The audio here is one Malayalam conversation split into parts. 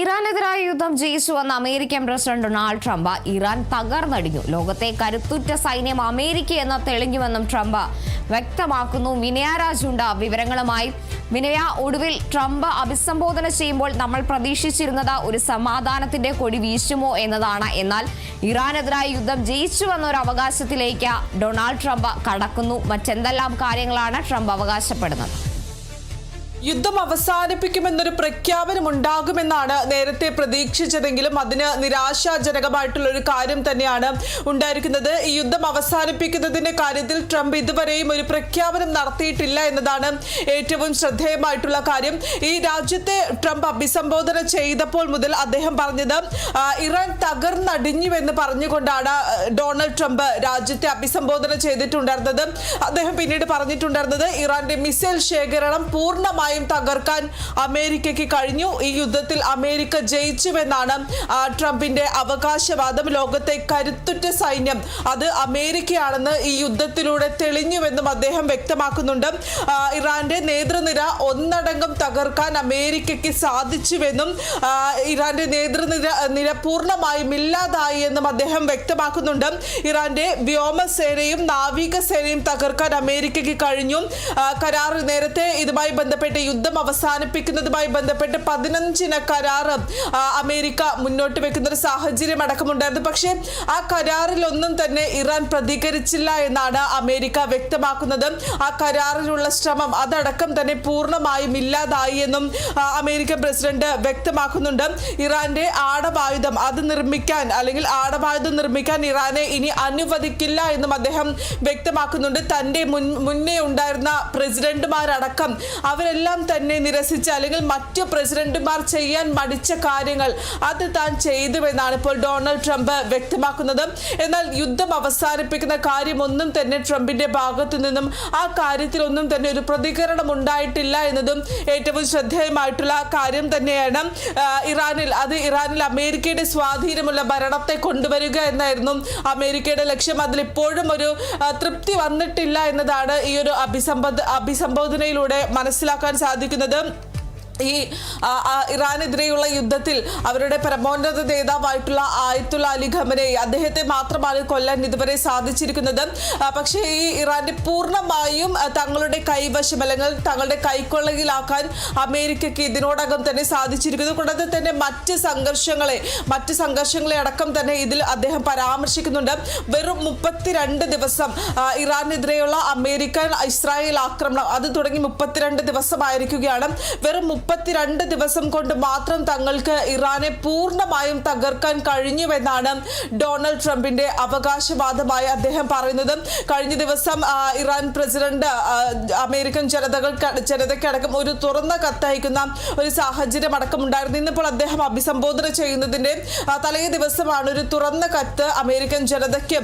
ഇറാനെതിരായ യുദ്ധം ജയിച്ചുവെന്ന American president Donald Trump Iran തകർന്നടിഞ്ഞു. ലോകത്തെ കരുത്തുറ്റ സൈന്യം അമേരിക്കയെന്ന് തെളിഞ്ഞുവെന്നും ട്രംപ് വ്യക്തമാക്കുന്നു. വിനയ രാജുണ്ട് വിവരങ്ങളുമായി. വിനയ, ഒടുവിൽ ട്രംപ് അഭിസംബോധന ചെയ്യുമ്പോൾ നമ്മൾ പ്രതീക്ഷിച്ചിരുന്നത് ഒരു സമാധാനത്തിന്റെ കൊടി വീശുമോ എന്നതാണ്. എന്നാൽ ഇറാനെതിരായ യുദ്ധം ജയിച്ചുവെന്ന ഒരു അവകാശത്തിലേക്ക് ഡൊണാൾഡ് ട്രംപ് കടക്കുന്നു. മറ്റെന്തെല്ലാം കാര്യങ്ങളാണ് ട്രംപ് അവകാശപ്പെടുന്നത്? യുദ്ധം അവസാനിപ്പിക്കുമെന്നൊരു പ്രഖ്യാപനം ഉണ്ടാകുമെന്നാണ് നേരത്തെ പ്രതീക്ഷിച്ചതെങ്കിലും അതിന് നിരാശാജനകമായിട്ടുള്ള ഒരു കാര്യം തന്നെയാണ് ഉണ്ടായിരിക്കുന്നത്. ഈ യുദ്ധം അവസാനിപ്പിക്കുന്നതിന്റെ കാര്യത്തിൽ ട്രംപ് ഇതുവരെയും ഒരു പ്രഖ്യാപനം നടത്തിയിട്ടില്ല എന്നതാണ് ഏറ്റവും ശ്രദ്ധേയമായിട്ടുള്ള കാര്യം. ഈ രാജ്യത്തെ ട്രംപ് അഭിസംബോധന ചെയ്തപ്പോൾ മുതൽ അദ്ദേഹം പറഞ്ഞത് ഇറാൻ തകർന്നടിഞ്ഞുവെന്ന് പറഞ്ഞുകൊണ്ടാണ് ഡൊണാൾഡ് ട്രംപ് രാജ്യത്തെ അഭിസംബോധന ചെയ്തിട്ടുണ്ടായിരുന്നത്. അദ്ദേഹം പിന്നീട് പറഞ്ഞിട്ടുണ്ടായിരുന്നത് ഇറാന്റെ മിസൈൽ ശേഖരണം പൂർണ്ണമായി തകർക്കാൻ അമേരിക്കയ്ക്ക് കഴിഞ്ഞു. ഈ യുദ്ധത്തിൽ അമേരിക്ക ജയിച്ചുവെന്നാണ് ട്രംപിന്റെ അവകാശവാദം. ലോകത്തെ കരുത്തുറ്റ സൈന്യം അത് അമേരിക്കയാണെന്ന് ഈ യുദ്ധത്തിലൂടെ തെളിഞ്ഞുവെന്നും അദ്ദേഹം വ്യക്തമാക്കുന്നുണ്ട്. ഇറാന്റെ നേതൃനിര ഒന്നടങ്കം തകർക്കാൻ അമേരിക്കയ്ക്ക് സാധിച്ചുവെന്നും ഇറാന്റെ നേതൃനിര പൂർണ്ണമായും ഇല്ലാതായി എന്നും അദ്ദേഹം വ്യക്തമാക്കുന്നുണ്ട്. ഇറാന്റെ വ്യോമസേനയും നാവികസേനയും തകർക്കാൻ അമേരിക്കയ്ക്ക് കഴിഞ്ഞു. കരാർ നേരത്തെ ഇതുമായി ബന്ധപ്പെട്ട് യുദ്ധം അവസാനിപ്പിക്കുന്നതുമായി ബന്ധപ്പെട്ട് 15 കരാർ അമേരിക്ക മുന്നോട്ട് വെക്കുന്ന ഒരു സാഹചര്യം അടക്കമുണ്ടായിരുന്നു. പക്ഷേ ആ കരാറിലൊന്നും തന്നെ ഇറാൻ പ്രതികരിച്ചില്ല എന്നാണ് അമേരിക്ക വ്യക്തമാക്കുന്നത്. ആ കരാറിലുള്ള ശ്രമം അതടക്കം തന്നെ പൂർണ്ണമായും ഇല്ലാതായി എന്നും അമേരിക്കൻ പ്രസിഡന്റ് വ്യക്തമാക്കുന്നുണ്ട്. ഇറാന്റെ ആണവായുധം അത് നിർമ്മിക്കാൻ അല്ലെങ്കിൽ ആണവായുധം നിർമ്മിക്കാൻ ഇറാനെ ഇനി അനുവദിക്കില്ല എന്നും അദ്ദേഹം വ്യക്തമാക്കുന്നുണ്ട്. തന്റെ മുന്നേ ഉണ്ടായിരുന്ന പ്രസിഡന്റുമാരടക്കം അവരെല്ലാം തന്നെ നിരസിച്ച അല്ലെങ്കിൽ മറ്റു പ്രസിഡന്റുമാർ ചെയ്യാൻ മടിച്ച കാര്യങ്ങൾ അത് താൻ ചെയ്തുവെന്നാണ് ഇപ്പോൾ ഡൊണാൾഡ് ട്രംപ് വ്യക്തമാക്കുന്നത്. എന്നാൽ യുദ്ധം അവസാനിപ്പിക്കുന്ന കാര്യമൊന്നും തന്നെ ട്രംപിന്റെ ഭാഗത്തു നിന്നും ആ കാര്യത്തിലൊന്നും തന്നെ ഒരു പ്രതികരണം ഉണ്ടായിട്ടില്ല എന്നതും ഏറ്റവും ശ്രദ്ധേയമായിട്ടുള്ള കാര്യം തന്നെയാണ്. ഇറാനിൽ അമേരിക്കയുടെ സ്വാധീനമുള്ള ഭരണത്തെ കൊണ്ടുവരിക എന്നായിരുന്നു അമേരിക്കയുടെ ലക്ഷ്യം. അതിൽ ഇപ്പോഴും ഒരു തൃപ്തി വന്നിട്ടില്ല എന്നതാണ് ഈ ഒരു അഭിസംബോധനയിലൂടെ മനസ്സിലാക്കാൻ സാധിക്കുന്നത്. ഈ ഇറാനെതിരെയുള്ള യുദ്ധത്തിൽ അവരുടെ പരമോന്നത നേതാവായിട്ടുള്ള ആയത്തുള്ള അലി ഖമനേയി അദ്ദേഹത്തെ മാത്രമാണ് കൊല്ലാൻ ഇതുവരെ സാധിച്ചിരിക്കുന്നത്. പക്ഷേ ഈ ഇറാന്റെ പൂർണ്ണമായും തങ്ങളുടെ കൈവശം അല്ലെങ്കിൽ തങ്ങളുടെ കൈക്കൊള്ളയിലാക്കാൻ അമേരിക്കയ്ക്ക് ഇതിനോടകം തന്നെ സാധിച്ചിരിക്കുന്നു. കൂടാതെ തന്നെ മറ്റ് സംഘർഷങ്ങളെ അടക്കം തന്നെ ഇതിൽ അദ്ദേഹം പരാമർശിക്കുന്നുണ്ട്. വെറും 32 ദിവസം ഇറാനെതിരെയുള്ള അമേരിക്കൻ ഇസ്രായേൽ ആക്രമണം അത് തുടങ്ങി 32 ദിവസമായിരിക്കുകയാണ്. വെറും 32 ദിവസം കൊണ്ട് മാത്രം തങ്ങൾക്ക് ഇറാനെ പൂർണ്ണമായും തകർക്കാൻ കഴിഞ്ഞുവെന്നാണ് ഡൊണാൾഡ് ട്രംപിന്റെ അവകാശവാദമായി അദ്ദേഹം പറയുന്നത്. കഴിഞ്ഞ ദിവസം ഇറാൻ പ്രസിഡന്റ് അമേരിക്കൻ ജനതയ്ക്കടക്കം ഒരു തുറന്ന കത്തയക്കുന്ന ഒരു സാഹചര്യം അടക്കം ഉണ്ടായിരുന്നു. ഇന്നിപ്പോൾ അദ്ദേഹം അഭിസംബോധന ചെയ്യുന്നതിന്റെ തലേ ദിവസമാണ് ഒരു തുറന്ന കത്ത് അമേരിക്കൻ ജനതയ്ക്ക്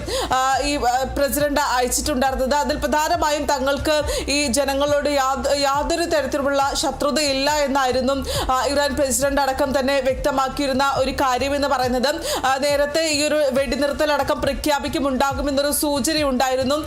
ഈ പ്രസിഡന്റ് അയച്ചിട്ടുണ്ടായിരുന്നത്. അതിൽ പ്രധാനമായും തങ്ങൾക്ക് ഈ ജനങ്ങളോട് യാതൊരു തരത്തിലുള്ള ശത്രുതയില്ല എന്നായിരുന്നു ഇറാൻ പ്രസിഡന്റ് അടക്കം തന്നെ വ്യക്തമാക്കിയിരുന്ന ഒരു കാര്യമെന്ന് പറയുന്നത്. നേരത്തെ ഈ ഒരു വെടിനിർത്തൽ അടക്കം പ്രഖ്യാപിക്കുമുണ്ടാകുമെന്നൊരു സൂചന ഉണ്ടായിരുന്നു.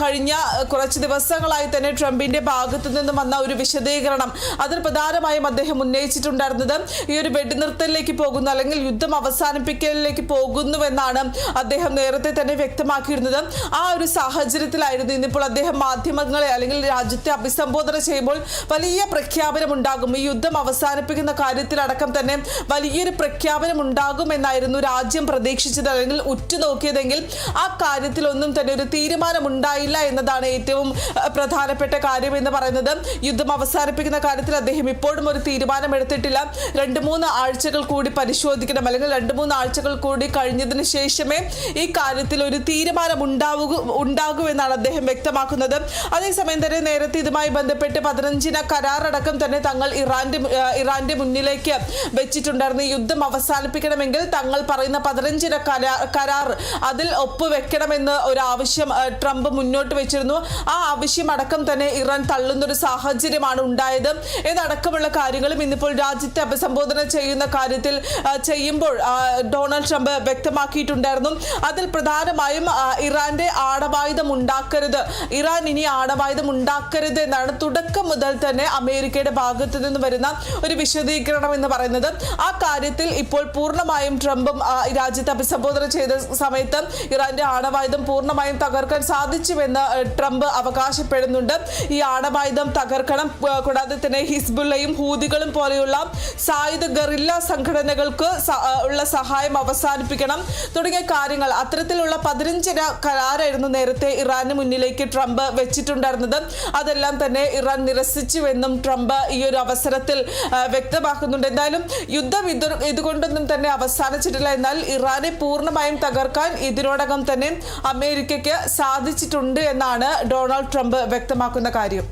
കഴിഞ്ഞ കുറച്ച് ദിവസങ്ങളായി തന്നെ ട്രംപിന്റെ ഭാഗത്തു നിന്നും വന്ന ഒരു വിശദീകരണം അതിൽ പ്രധാനമായും അദ്ദേഹം ഉന്നയിച്ചിട്ടുണ്ടായിരുന്നത് ഈ ഒരു വെടിനിർത്തലിലേക്ക് പോകുന്നു അല്ലെങ്കിൽ യുദ്ധം അവസാനിപ്പിക്കലിലേക്ക് പോകുന്നുവെന്നാണ് അദ്ദേഹം നേരത്തെ തന്നെ വ്യക്തമാക്കിയിരുന്നത്. ആ ഒരു സാഹചര്യത്തിലായിരുന്നു ഇന്നിപ്പോൾ അദ്ദേഹം മാധ്യമങ്ങളെ അല്ലെങ്കിൽ രാജ്യത്തെ അഭിസംബോധന ചെയ്യുമ്പോൾ വലിയ പ്രഖ്യാപനം ഉണ്ടാകും, ഈ യുദ്ധം അവസാനിപ്പിക്കുന്ന കാര്യത്തിലടക്കം തന്നെ വലിയൊരു പ്രഖ്യാപനം ഉണ്ടാകുമെന്നായിരുന്നു രാജ്യം പ്രതീക്ഷിച്ചത് അല്ലെങ്കിൽ ഉറ്റുനോക്കിയതെങ്കിൽ ആ കാര്യത്തിലൊന്നും തന്നെ ഒരു തീരുമാനം ഉണ്ടായില്ല എന്നതാണ് ഏറ്റവും പ്രധാനപ്പെട്ട കാര്യം എന്ന് പറയുന്നത്. യുദ്ധം അവസാനിപ്പിക്കുന്ന കാര്യത്തിൽ അദ്ദേഹം ഇപ്പോഴും ഒരു തീരുമാനം എടുത്തിട്ടില്ല. 2-3 ആഴ്ചകൾ കൂടി പരിശോധിക്കണം അല്ലെങ്കിൽ 2-3 ആഴ്ചകൾ കൂടി കഴിഞ്ഞതിന് ശേഷമേ ഈ കാര്യത്തിൽ ഒരു തീരുമാനം ഉണ്ടാകൂ എന്നാണ് അദ്ദേഹം വ്യക്തമാക്കുന്നത്. അതേസമയം തന്നെ നേരത്തെ ഇതുമായി ബന്ധപ്പെട്ട് 15 കരാറടക്കം തന്നെ തങ്ങൾ ഇറാന്റെ മുന്നിലേക്ക് വെച്ചിട്ടുണ്ടായിരുന്നു. ഈ യുദ്ധം അവസാനിപ്പിക്കണമെങ്കിൽ തങ്ങൾ പറയുന്ന 15 കരാർ അതിൽ ഒപ്പുവെക്കണമെന്ന് ഒരു ആവശ്യം ട്രംപ് മുന്നോട്ട് വെച്ചിരുന്നു. ആ ആവശ്യം അടക്കം തന്നെ ഇറാൻ തള്ളുന്നൊരു സാഹചര്യമാണ് ഉണ്ടായത്. ഇതടക്കമുള്ള കാര്യങ്ങളും ഇന്നിപ്പോൾ രാജ്യത്തെ അഭിസംബോധന ചെയ്യുന്ന കാര്യത്തിൽ ചെയ്യുമ്പോൾ ഡൊണാൾഡ് ട്രംപ് വ്യക്തമാക്കിയിട്ടുണ്ടായിരുന്നു. അതിൽ പ്രധാനമായും ഇറാന്റെ ആണവായുധം ഉണ്ടാക്കരുത്, ഇറാൻ ഇനി ആണവായുധം ഉണ്ടാക്കരുത് എന്നാണ് തുടക്കം മുതൽ തന്നെ അമേരിക്കയുടെ ഭാഗത്തു നിന്ന് വരുന്ന ഒരു വിശദീകരണം എന്ന് പറയുന്നത്. ആ കാര്യത്തിൽ ഇപ്പോൾ പൂർണ്ണമായും ട്രംപും രാജ്യത്തെ അഭിസംബോധന ചെയ്ത സമയത്ത് ഇറാന്റെ ആണവായുധം പൂർണ്ണമായും തകർക്കാൻ സാധിച്ചുവെന്ന് ട്രംപ് അവകാശപ്പെടുന്നുണ്ട്. ഈ ആണവായുധം തകർക്കണം, കൂടാതെ തന്നെ ഹിസ്ബുള്ളയും ഹൂതികളും പോലെയുള്ള സായുധ ഗറില്ല സംഘടനകൾക്ക് ഉള്ള സഹായം അവസാനിപ്പിക്കണം തുടങ്ങിയ കാര്യങ്ങൾ, അത്തരത്തിലുള്ള 15 കരാറായിരുന്നു നേരത്തെ ഇറാന് മുന്നിലേക്ക് ട്രംപ് വെച്ചിട്ടുണ്ടായിരുന്നത്. അതെല്ലാം തന്നെ ഇറാൻ നിരസിച്ചുവെന്നും ട്രംപ് ഈ ഒരു അവസരത്തിൽ വ്യക്തമാക്കുന്നുണ്ട്. എന്തായാലും യുദ്ധം ഇതുകൊണ്ടൊന്നും തന്നെ അവസാനിച്ചിട്ടില്ല. എന്നാൽ ഇറാനെ പൂർണ്ണമായും തകർക്കാൻ ഇതിനോടകം തന്നെ അമേരിക്കയ്ക്ക് സാധിച്ചിട്ടുണ്ട് എന്നാണ് ഡൊണാൾഡ് ട്രംപ് വ്യക്തമാക്കുന്ന കാര്യം.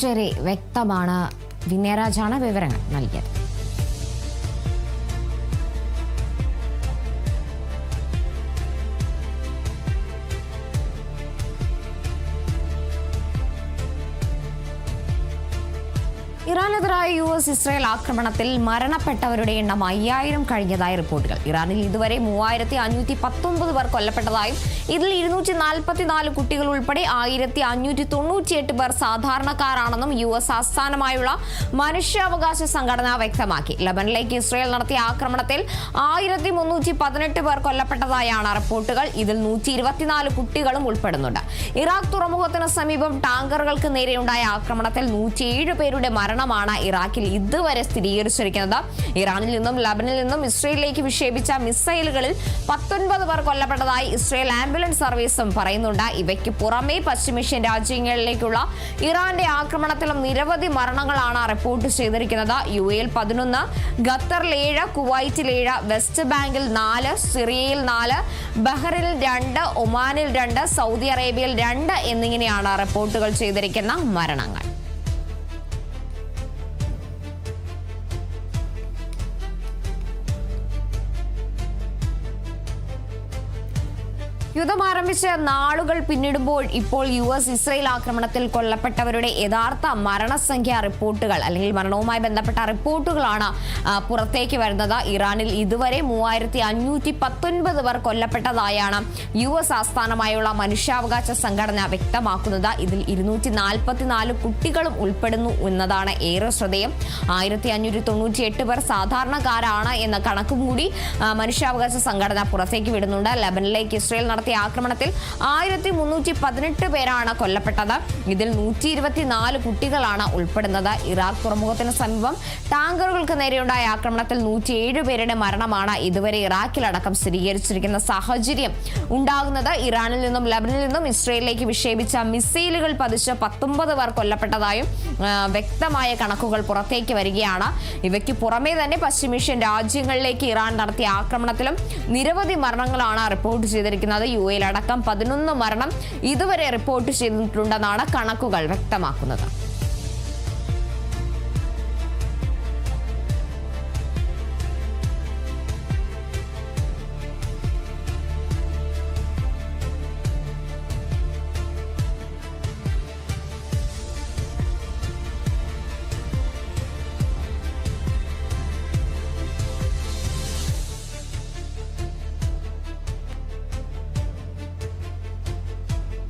ശരി, വ്യക്തമാണ്. വിനയരാജാണ് വിവരങ്ങൾ നൽകിയത്. ഇറാനെതിരായ US ഇസ്രായേൽ ആക്രമണത്തിൽ മരണപ്പെട്ടവരുടെ എണ്ണം 5000 കഴിഞ്ഞതായി റിപ്പോർട്ടുകൾ. ഇറാനിൽ ഇതുവരെ 3519 പേർ കൊല്ലപ്പെട്ടതായും ഇതിൽ 244 കുട്ടികൾ ഉൾപ്പെടെ 1598 പേർ സാധാരണക്കാരാണെന്നും US ആസ്ഥാനമായുള്ള മനുഷ്യാവകാശ സംഘടന വ്യക്തമാക്കി. ലബനനിലേക്ക് ഇസ്രായേൽ നടത്തിയ ആക്രമണത്തിൽ 1318 പേർ കൊല്ലപ്പെട്ടതായാണ് റിപ്പോർട്ടുകൾ. ഇതിൽ 124 കുട്ടികളും ഉൾപ്പെടുന്നുണ്ട്. ഇറാഖ് തുറമുഖത്തിന് സമീപം ടാങ്കറുകൾക്ക് നേരെയുണ്ടായ ആക്രമണത്തിൽ 107 പേരുടെ മരണമാണ് ഇറാഖിൽ ഇതുവരെ സ്ഥിരീകരിച്ചിരിക്കുന്നത്. ഇറാനിൽ നിന്നും ലബനിൽ നിന്നും ഇസ്രയേലിലേക്ക് വിക്ഷേപിച്ച മിസൈലുകളിൽ 19 പേർ കൊല്ലപ്പെട്ടതായി ഇസ്രയേൽ ആംബുലൻസ് സർവീസും പറയുന്നുണ്ട്. ഇവയ്ക്ക് പുറമെ പശ്ചിമേഷ്യൻ രാജ്യങ്ങളിലേക്കുള്ള ഇറാന്റെ ആക്രമണത്തിലും നിരവധി മരണങ്ങളാണ് റിപ്പോർട്ട് ചെയ്തിരിക്കുന്നത്. UAE 11, ഖത്തറിൽ 7, കുവൈറ്റിൽ 7, വെസ്റ്റ് ബാങ്കിൽ 4, സിറിയയിൽ 4, ബഹ്റൈനിൽ 2, ഒമാനിൽ 2, സൗദി അറേബ്യയിൽ 2 എന്നിങ്ങനെയാണ് റിപ്പോർട്ടുകൾ ചെയ്തിരിക്കുന്ന മരണങ്ങൾ. യുദ്ധം ആരംഭിച്ച് നാളുകൾ പിന്നിടുമ്പോൾ ഇപ്പോൾ US ഇസ്രായേൽ ആക്രമണത്തിൽ കൊല്ലപ്പെട്ടവരുടെ യഥാർത്ഥ മരണസംഖ്യ റിപ്പോർട്ടുകൾ അല്ലെങ്കിൽ മരണവുമായി ബന്ധപ്പെട്ട റിപ്പോർട്ടുകളാണ് പുറത്തേക്ക് വരുന്നത്. ഇറാനിൽ ഇതുവരെ 3519 പേർ കൊല്ലപ്പെട്ടതായാണ് US ആസ്ഥാനമായുള്ള മനുഷ്യാവകാശ സംഘടന വ്യക്തമാക്കുന്നത്. ഇതിൽ 244 കുട്ടികളും ഉൾപ്പെടുന്നു എന്നതാണ് ഏറെ ശ്രദ്ധേയം. 1598 പേർ സാധാരണക്കാരാണ് എന്ന കണക്കും കൂടി മനുഷ്യാവകാശ സംഘടന പുറത്തേക്ക് വിടുന്നുണ്ട്. ലബനനിലേക്ക് ഇസ്രായേൽ നടത്തിയ ആക്രമണത്തിൽ 1318 പേരാണ് കൊല്ലപ്പെട്ടത്. ഇതിൽ 124 കുട്ടികളാണ് ഉൾപ്പെടുന്നത്. ഇറാഖ് തുറമുഖത്തിന് സമീപം ടാങ്കറുകൾക്ക് നേരെയുണ്ടായ ആക്രമണത്തിൽ 107 പേരുടെ മരണമാണ് ഇതുവരെ ഇറാഖിലടക്കം സ്ഥിരീകരിച്ചിരിക്കുന്ന സാഹചര്യം ഉണ്ടാകുന്നത്. ഇറാനിൽ നിന്നും ലബനിൽ നിന്നും ഇസ്രയേലിലേക്ക് വിക്ഷേപിച്ച മിസൈലുകൾ പതിച്ച് 19 പേർ കൊല്ലപ്പെട്ടതായും വ്യക്തമായ കണക്കുകൾ പുറത്തേക്ക് വരികയാണ്. ഇവയ്ക്ക് പുറമെ തന്നെ പശ്ചിമേഷ്യൻ രാജ്യങ്ങളിലേക്ക് ഇറാൻ നടത്തിയ ആക്രമണത്തിലും നിരവധി മരണങ്ങളാണ് റിപ്പോർട്ട് ചെയ്തിരിക്കുന്നത്. UAE അടക്കം 11 മരണം ഇതുവരെ റിപ്പോർട്ട് ചെയ്തിട്ടുണ്ടെന്നാണ് കണക്കുകൾ വ്യക്തമാക്കുന്നത്.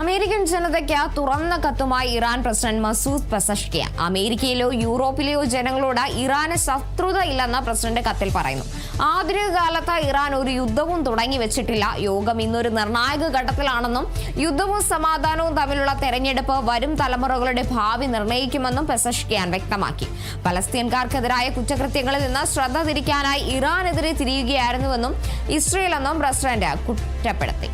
അമേരിക്കൻ ജനതയ്ക്ക് തുറന്ന കത്തുമായി ഇറാൻ പ്രസിഡന്റ് മസൂദ് പെസഷ്കിയാൻ. അമേരിക്കയിലോ യൂറോപ്പിലെയോ ജനങ്ങളോട് ഇറാന് ശത്രുതയില്ലെന്ന് പ്രസിഡന്റ് കത്തിൽ പറയുന്നു. ആധുനിക കാലത്ത് ഇറാൻ ഒരു യുദ്ധവും തുടങ്ങി വെച്ചിട്ടില്ല. യോഗം ഇന്നൊരു നിർണായക ഘട്ടത്തിലാണെന്നും യുദ്ധവും സമാധാനവും തമ്മിലുള്ള തെരഞ്ഞെടുപ്പ് വരും തലമുറകളുടെ ഭാവി നിർണ്ണയിക്കുമെന്നും പെസഷ്കിയാൻ വ്യക്തമാക്കി. പലസ്തീൻകാർക്കെതിരായ കുറ്റകൃത്യങ്ങളിൽ നിന്ന് ശ്രദ്ധ തിരിക്കാനായി ഇറാനെതിരെ തിരിയുകയായിരുന്നുവെന്നും ഇസ്രയേൽ എന്നും പ്രസിഡന്റ് കുറ്റപ്പെടുത്തി.